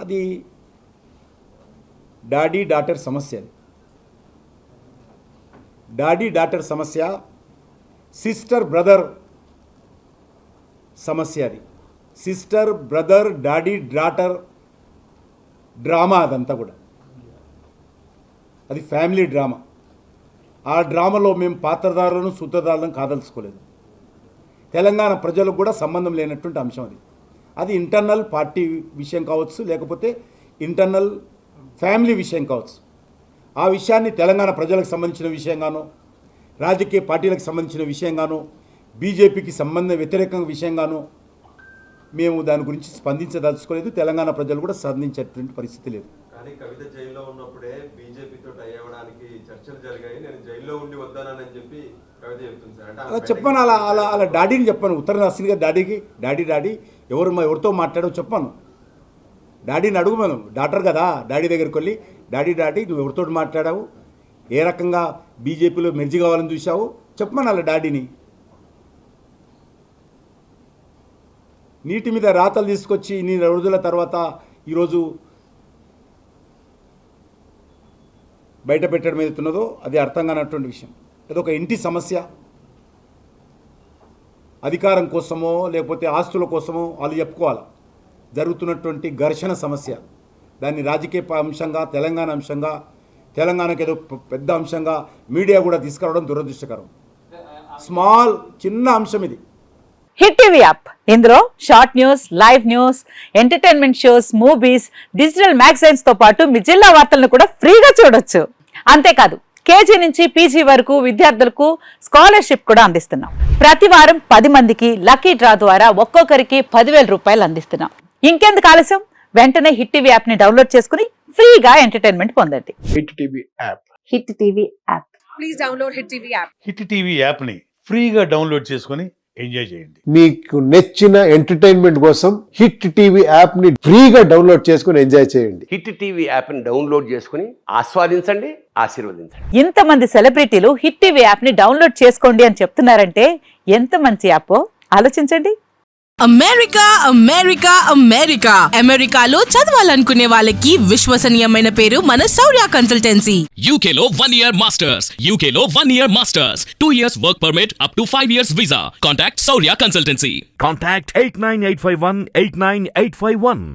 అది daddy daughter సమస్య. Daddy daughter సమస్య, సిస్టర్ బ్రదర్ సమస్య. అది sister brother daddy daughter drama. అదంతా కూడా అది ఫ్యామిలీ డ్రామా. ఆ డ్రామాలో మేము పాత్రధారులను సూత్రధారులను కాదలుచుకోలేదు. తెలంగాణ ప్రజలకు కూడా సంబంధం లేనటువంటి అంశం అది. అది ఇంటర్నల్ పార్టీ విషయం కావచ్చు, లేకపోతే ఇంటర్నల్ ఫ్యామిలీ విషయం కావచ్చు. ఆ విషయాన్ని తెలంగాణ ప్రజలకు సంబంధించిన విషయంగానో, రాజకీయ పార్టీలకు సంబంధించిన విషయంగానో, బీజేపీకి వ్యతిరేకంగా విషయంగానో మేము దాని గురించి స్పందించదలుచుకోలేదు. తెలంగాణ ప్రజలు కూడా స్పందించేటువంటి పరిస్థితి లేదు. కానీ కవిత జైల్లో ఉన్నప్పుడే బీజేపీతో టై అవ్వడానికి చర్చలు జరిగాయి. నేను జైల్లో ఉండి వద్దానని చెప్పి కవిత చెప్తుంది సార్. అలా చెప్పాను. అలా అలా అలా డాడీని చెప్పాను. ఉత్తరదాసిని గారు డాడీకి డాడీ ఎవరితో మాట్లాడో చెప్పాను. డాడీని అడుగు, మనం డాక్టర్ కదా, డాడీ దగ్గరికి వెళ్ళి డాడీ నువ్వు ఎవరితో మాట్లాడావు, ఏ రకంగా బీజేపీలో మెర్జి కావాలని చూసావు చెప్పమని అలా డాడీని. నీటి మీద రాతలు తీసుకొచ్చి ఇన్ని రోజుల తర్వాత ఈరోజు బయట పెట్టడం ఏదైతున్నదో అది అర్థం కానటువంటి విషయం. అదొక ఇంటి సమస్య. అధికారం కోసమో లేకపోతే ఆస్తుల కోసమో వాళ్ళు చెప్పుకోవాలి. జరుగుతున్నటువంటి ఘర్షణ సమస్య, దాన్ని రాజకీయ అంశంగా, తెలంగాణ అంశంగా, తెలంగాణకు ఏదో పెద్ద అంశంగా మీడియా కూడా తీసుకురావడం దురదృష్టకరం. చిన్న అంశం ఇది. హిట్ టీవీ యాప్, ఇందులో short news, live news, entertainment shows, movies, digital magazines తో పాటు మీ జిల్లా వార్తలను కూడా ఫ్రీగా చూడొచ్చు. అంతేకాదు, కేజీ నుంచి పీజీ వరకు విద్యార్థులకు స్కాలర్షిప్ కూడా అందిస్తున్నాం. ప్రతి వారం 10 మందికి లక్కీ డ్రా ద్వారా ఒక్కొక్కరికి 10,000 రూపాయలు అందిస్తున్నాం. ఇంకెందుకు ఆలస్యం, వెంటనే హిట్ టీవీ యాప్ ని డౌన్లోడ్ చేసుకుని ఫ్రీగా ఎంటర్టైన్మెంట్ పొందండి. Hit TV app. Hit TV app. Please download hit TV app. Hit TV app ని ఫ్రీగా డౌన్లోడ్ చేసుకుని ఎంజాయ్ చేయండి. మీకు నచ్చిన ఎంటర్టైన్మెంట్ కోసం హిట్ టీవీ యాప్ ని ఫ్రీగా డౌన్లోడ్ చేసుకుని ఎంజాయ్ చేయండి. హిట్ టీవీ యాప్ ని డౌన్లోడ్ చేసుకుని ఆస్వాదించండి, ఆశీర్వదించండి. ఇంతమంది సెలబ్రిటీలు హిట్ టీవీ యాప్ ని డౌన్లోడ్ చేసుకోండి అని చెప్తున్నారంటే ఎంత మంచి యాప్ ఆలోచించండి. అమెరికాలో చదవాలనుకునే వాళ్ళకి విశ్వసనీయమైన పేరు మన శౌర్య కన్సల్టెన్సీ. UK లో 1 year masters, UK లో 1 year masters, 2 years work permit up to 5 years visa. Contact Saurya Consultancy. Contact 89851 89851.